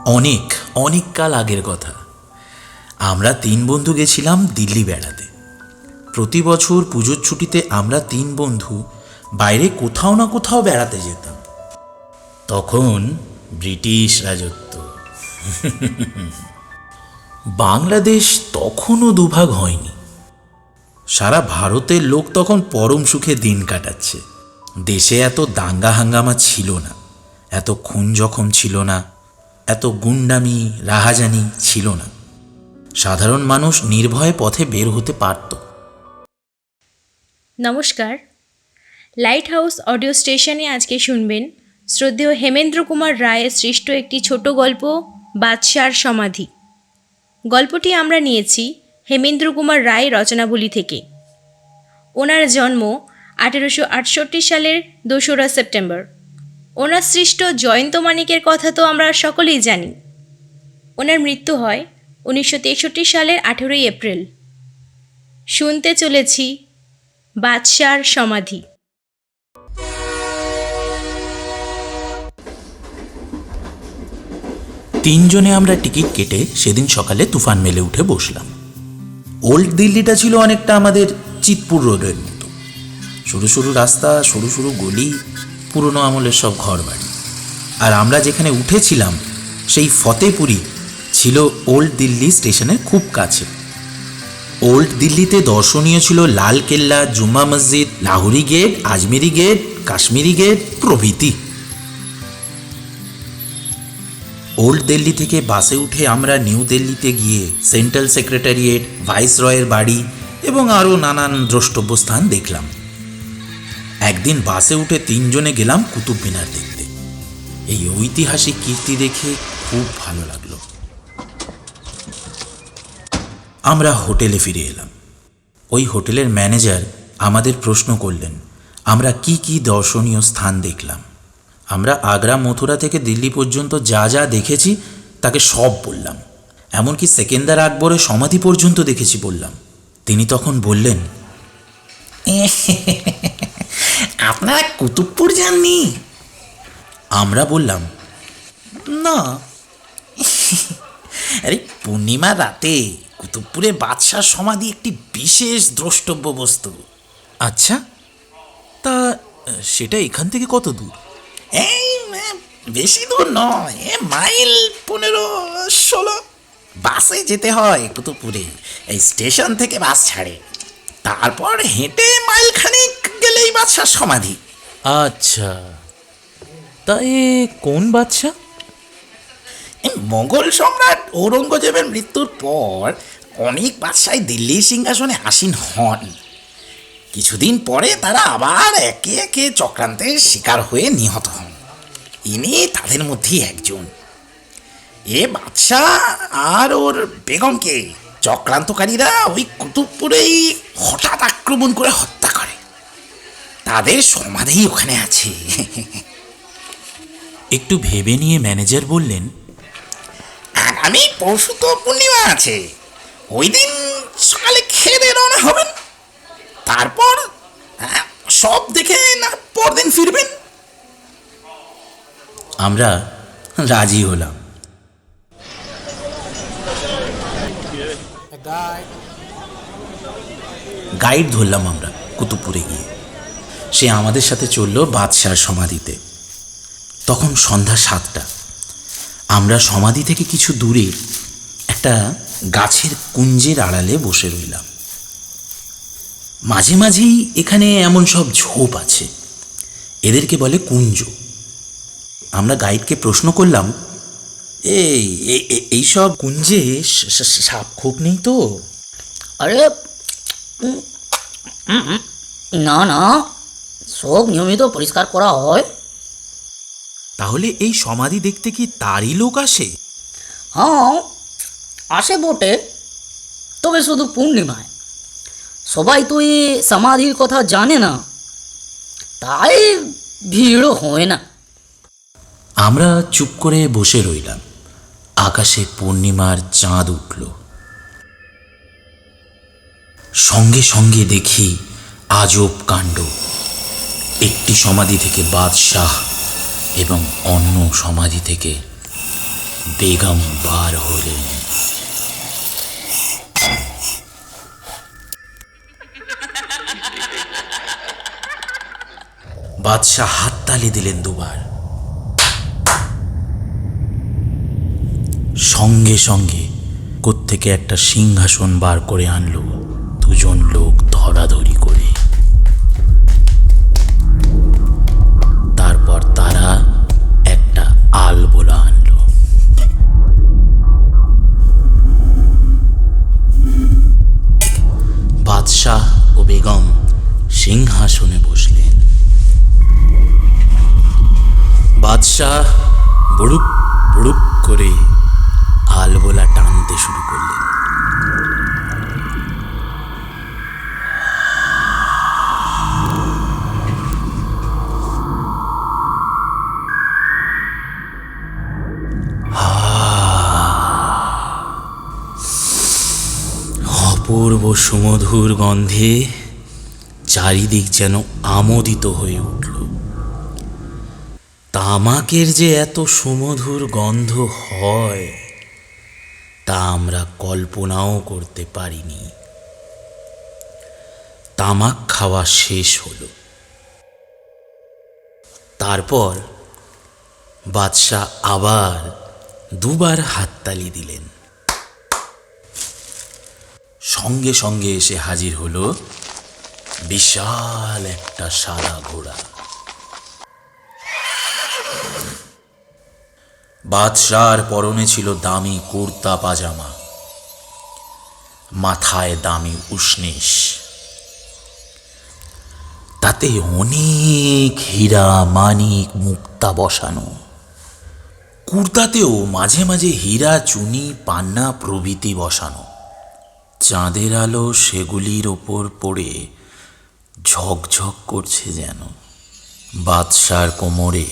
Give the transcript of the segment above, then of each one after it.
অনেক অনেক কাল আগের কথা। আমরা 3 বন্ধু গেছিলাম দিল্লি বেড়াতে। প্রতি বছর পুজোর ছুটিতে আমরা 3 বন্ধু বাইরে কোথাও না কোথাও বেড়াতে যেতাম। তখন ব্রিটিশ রাজত্ব। বাংলাদেশ তখনও দুভাগ হয়নি। সারা ভারতের লোক তখন পরম সুখে দিন কাটাচ্ছে। দেশে এত দাঙ্গা হাঙ্গামা ছিল না, এত খুন জখম ছিল না, এত গুন্ডামি রাহাজানি ছিল না। সাধারণ মানুষ নির্ভয়ে পথে বের হতে পারত। নমস্কার, লাইট হাউস অডিও স্টেশনে আজকে শুনবেন শ্রদ্ধেয় হেমেন্দ্র কুমার রায়ের সৃষ্ট একটি ছোট গল্প বাদশার সমাধি। গল্পটি আমরা নিয়েছি হেমেন্দ্র কুমার রায় রচনাবলী থেকে। ওনার জন্ম 1868 সালের 2রা সেপ্টেম্বর। ওনার সৃষ্ট জয়ন্ত মানিকের কথা তো আমরা সকলেই জানি। ওনার মৃত্যু হয় 1963 সালের 18ই এপ্রিল। শুনতে চলেছি বাদশার সমাধি। তিনজনে আমরা টিকিট কেটে সেদিন সকালে তুফান মেলে উঠে বসলাম। ওল্ড দিল্লিটা ছিল অনেকটা আমাদের চিতপুর রোডের মতো। সরু সরু রাস্তা, সরু সরু গলি, পুরনো আমলের সব ঘর বাড়ি। আর আমরা যেখানে উঠেছিলাম সেই ফতেপুরি ছিল ওল্ড দিল্লি স্টেশনের খুব কাছে। ওল্ড দিল্লিতে দর্শনীয় ছিল লাল Qila, Jama Masjid, Lahori Gate, Ajmeri Gate, Kashmiri Gate প্রভৃতি। ওল্ড দিল্লি থেকে বাসে উঠে আমরা নিউ দিল্লিতে গিয়ে সেন্ট্রাল সেক্রেটারিয়েট, ভাইসরয়ের বাড়ি এবং আরও নানান দ্রষ্টব্য স্থান দেখলাম। একদিন বাসে উঠে 3 জনে গেলাম কুতুব মিনার দেখতে। এই ঐতিহাসিক কীর্তি দেখে খুব ভালো লাগলো। আমরা হোটেলে ফিরে এলাম। ওই হোটেলের ম্যানেজার আমাদের প্রশ্ন করলেন আমরা কি কি দর্শনীয় স্থান দেখলাম। আমরা আগ্রা, মথুরা থেকে দিল্লি পর্যন্ত যা যা দেখেছি তাকে সব বললাম। এমনকি সেকেন্দার আকবরের সমাধি পর্যন্ত দেখেছি বললাম। তিনি তখন বললেন, আপনারা কুতুবপুর যাননি? আমরা বললাম, না। আরে পূর্ণিমার রাতে কুতুবপুরে বাদশার সমাধি একটি বিশেষ দ্রষ্টব্য বস্তু। আচ্ছা, তা সেটা এখান থেকে কত দূর? এই বেশি দূর নয়, মাইল 15-16 বাসে যেতে হয় কুতুবপুরে। এই স্টেশন থেকে বাস ছাড়ে, তারপর হেঁটে মাইল খানিক গেলেই বাদশার সমাধি। আচ্ছা, তা এ কোন বাদশা? মোগল সম্রাট ঔরঙ্গজেবের মৃত্যুর পর অনেক বাদশাই দিল্লির সিংহাসনে আসীন হন। কিছুদিন পরে তারা আবার একে একে চক্রান্তের শিকার হয়ে নিহত হন। ইনি তাদের মধ্যেই একজন। এ বাদশাহ আর ওর বেগমকে চক্রান্তকারীরা ওই কুতুবপুরেই হঠাৎ আক্রমণ করে হত্যা করে। তাদের সমাধি ওখানে আছে। একটু ভেবে নিয়ে ম্যানেজার বললেন, আগামী পরশু তো পূর্ণিমা আছে, ওই দিন সকালে খেয়ে দিয়ে রওনা হবেন। তারপর সব দেখে না পরদিন ফিরবেন। আমরা রাজি হলাম। গাইড ধরলাম আমরা কুতুবপুরে গিয়ে। সে আমাদের সাথে চলল বাদশার সমাধিতে। তখন সন্ধ্যা 7টা। আমরা সমাধি থেকে কিছু দূরে একটা গাছের কুঞ্জের আড়ালে বসে রইলাম। মাঝে মাঝেই এখানে এমন সব ঝোপ আছে, এদেরকে বলে কুঞ্জ। আমরা গাইডকে প্রশ্ন করলাম, এই সব কুঞ্জে সাপ খোপ নেই তো? আরে না না, সব নিয়মিত পরিষ্কার করা হয়। তাহলে এই সমাধি দেখতে কি তারই লোক আসে? হ্যাঁ, আসে বটে, তবে শুধু পূর্ণিমায়। সবাই তো এই সমাধির কথা জানে না, তাই ভিড়ও হয় না। আমরা চুপ করে বসে রইলাম। আকাশে পূর্ণিমার চাঁদ উঠল। সঙ্গে সঙ্গে দেখি আজব কাণ্ড। একটি সমাধি থেকে বাদশাহ এবং অন্য সমাধি থেকে বেগম বার হলেন। বাদশাহ হাততালি দিলেন দুবার। সঙ্গে সঙ্গে কোত্থেকে একটা সিংহাসন বার করে আনলো দুজন লোক ধরাধরি করে। তারপর তারা একটা আলবোলা আনলো। বাদশাহ ও বেগম সিংহাসনে বসলেন। বাদশাহ বুড়ুক বুড়ুক করে আলবোলা টানতে শুরু করলেন। অপূর্ব সুমধুর গন্ধে চারিদিক যেন আমোদিত হয়ে উঠল। তামাকের যে এত সুমধুর গন্ধ হয় তা আমরা কল্পনাও করতে পারিনি। তামাক খাওয়া শেষ হলো। তারপর বাদশাহ আবার দুবার হাততালি দিলেন। সঙ্গে সঙ্গে এসে হাজির হলো বিশাল একটা সাদা ঘোড়া। বাদশাহর পরনে ছিল দামি কুর্তা পাজামা, মাথায় দামি উষ্ণিস, তাতে অনেক হীরা মানিক মুক্তা বসানো। কুর্তাতেও মাঝে মাঝে হীরা চুনি পান্না প্রভৃতি বসানো। চাঁদের আলো সেগুলির ওপর পড়ে ঝকঝক করছে যেন। বাদশাহর কোমরে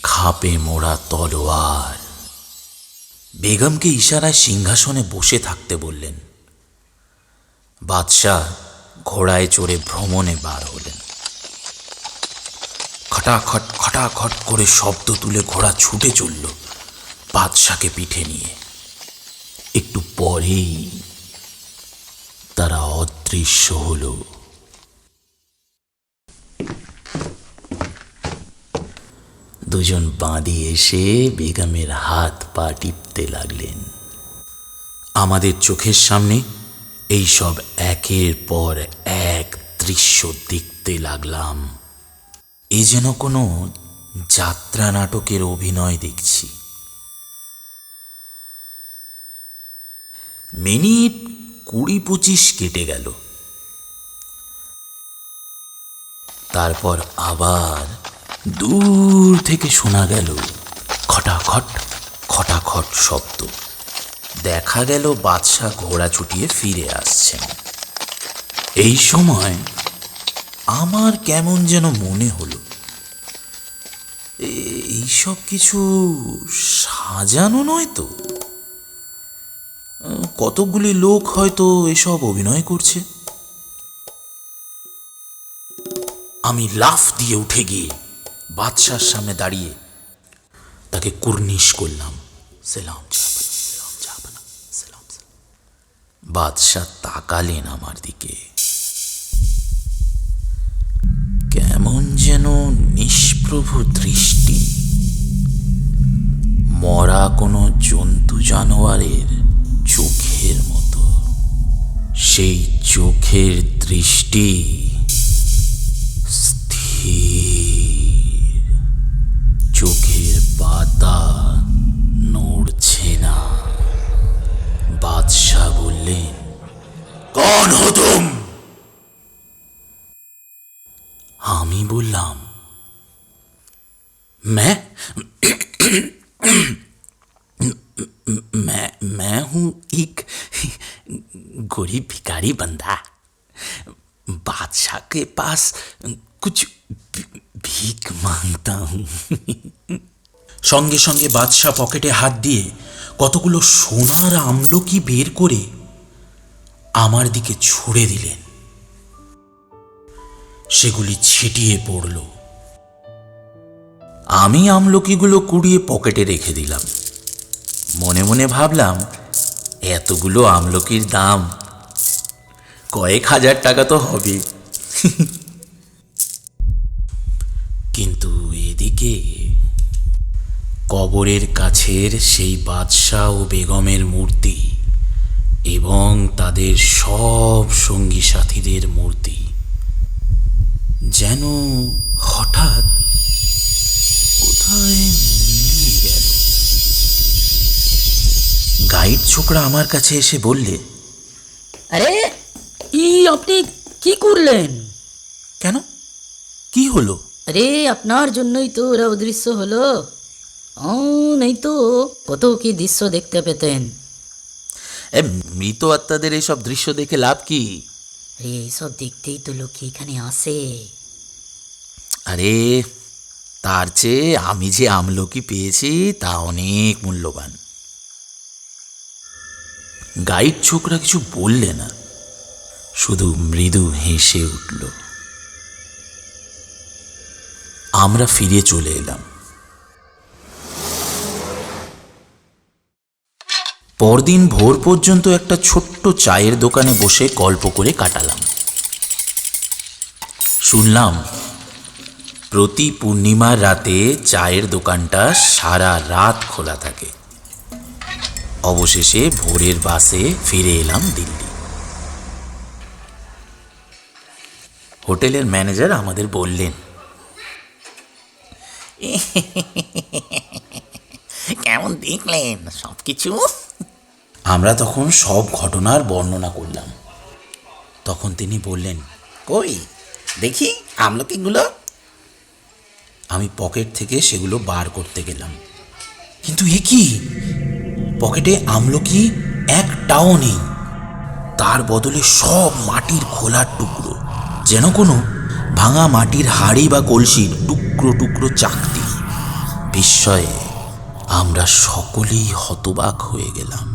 খাপে মোড়া তলোয়ার। বেগমকে ইশারায় সিংহাসনে বসে থাকতে বললেন। বাদশাহ ঘোড়ায় চড়ে ভ্রমণে বার হলেন। খটাখট খটাখট করে শব্দ তুলে ঘোড়া ছুটে চলল বাদশাকে পিঠে নিয়ে। একটু পরেই তারা অদৃশ্য হলো। দুজন বাঁধি এসে বেগমের হাত পা টিপতে লাগলেন। আমাদের চোখের সামনে এই সব একের পর এক দৃশ্য দেখতে লাগলাম। এ যেন কোনো যাত্রা নাটকের অভিনয় দেখছি। মিনিট 20-25 কেটে গেল। তারপর আবার দূর থেকে শোনা গেল খটাখট খটাখট শব্দ। দেখা গেল বাদশাহ ঘোড়া ছুটিয়ে ফিরে আসছেন। এই সময় আমার কেমন যেন মনে হলো এইসব কিছু সাজানো নয় তো, কতগুলি লোক হয়তো এসব অভিনয় করছে। আমি লাফ দিয়ে উঠে গিয়ে বাদশার সামনে দাঁড়িয়ে তাকে কুর্নিশ করলাম, সেলাম সেলাম জাহাপনা সেলাম। বাদশাহ তাকালেন আমার দিকে, কেমন যেন নিষ্প্রভ দৃষ্টি, মরা কোনো জন্তু জানোয়ারের চোখের মতো। সেই চোখের দৃষ্টি স্থির, চোখের পাতা নড়ছে না। বাদশাহ বললেন, কौन हो तुम? আমি বললাম, मैं हूं एक गरीब भिखारी बंदा, बादशाह के पास कुछ भीख मांगता हूं। সঙ্গে সঙ্গে বাদশাহ পকেটে হাত দিয়ে কতগুলো সোনার আমলকি বের করে আমার দিকে ছুঁড়ে দিলেন। সেগুলি ছিটিয়ে পড়ল। আমি আমলকিগুলো কুড়িয়ে পকেটে রেখে দিলাম। মনে মনে ভাবলাম, এতগুলো আমলকির দাম কয়েক হাজার টাকা তো হবে। কিন্তু এদিকে কবরের কাছের সেই বাদশাহ ও বেগমের মূর্তি এবং তাদের সব সঙ্গী সাথীদের মূর্তি যেন হঠাৎ কোথায় মিলিয়ে গেল। গাইড ছোকরা আমার কাছে এসে বললে, আরে আপনি কি করলেন? কেন, কি হলো? আরে আপনার জন্যই তো ওরা অদৃশ্য হলো। নেই তো কত কি দৃশ্য দেখতে পেতেন। মৃত আত্মাদের এইসব দৃশ্য দেখে লাভ কি? আরে এইসব দেখতেই তো লোকে এখানে আসে। আরে তার চেয়ে আমি যে আমলকি পেয়েছি তা অনেক মূল্যবান। গাইড ছোকরা কিছু বললে না, শুধু মৃদু হেসে উঠল। আমরা ফিরে চলে এলাম। পরদিন ভোর পর্যন্ত একটা ছোট্ট চায়ের দোকানে বসে গল্প করে কাটালাম। শুনলাম প্রতি পূর্ণিমার রাতে চায়ের দোকানটা সারা রাত খোলা থাকে। অবশেষে ভোরের বাসে ফিরে এলাম দিল্লি। হোটেলের ম্যানেজার আমাদের বললেন, কেমন দেখলেন সবকিছু? আমরা তখন সব ঘটনার বর্ণনা করলাম। তখন তিনি বললেন, কই দেখি আমলকিগুলো। আমি পকেট থেকে সেগুলো বার করতে গেলাম, কিন্তু এ কি, পকেটে আমলকি একটাও নেই। তার বদলে সব মাটির খোলার টুকরো, যেন কোনো ভাঙা মাটির হাড়ি বা কলসির টুকরো টুকরো চাকতি। বিস্ময়ে আমরা সকলেই হতবাক হয়ে গেলাম।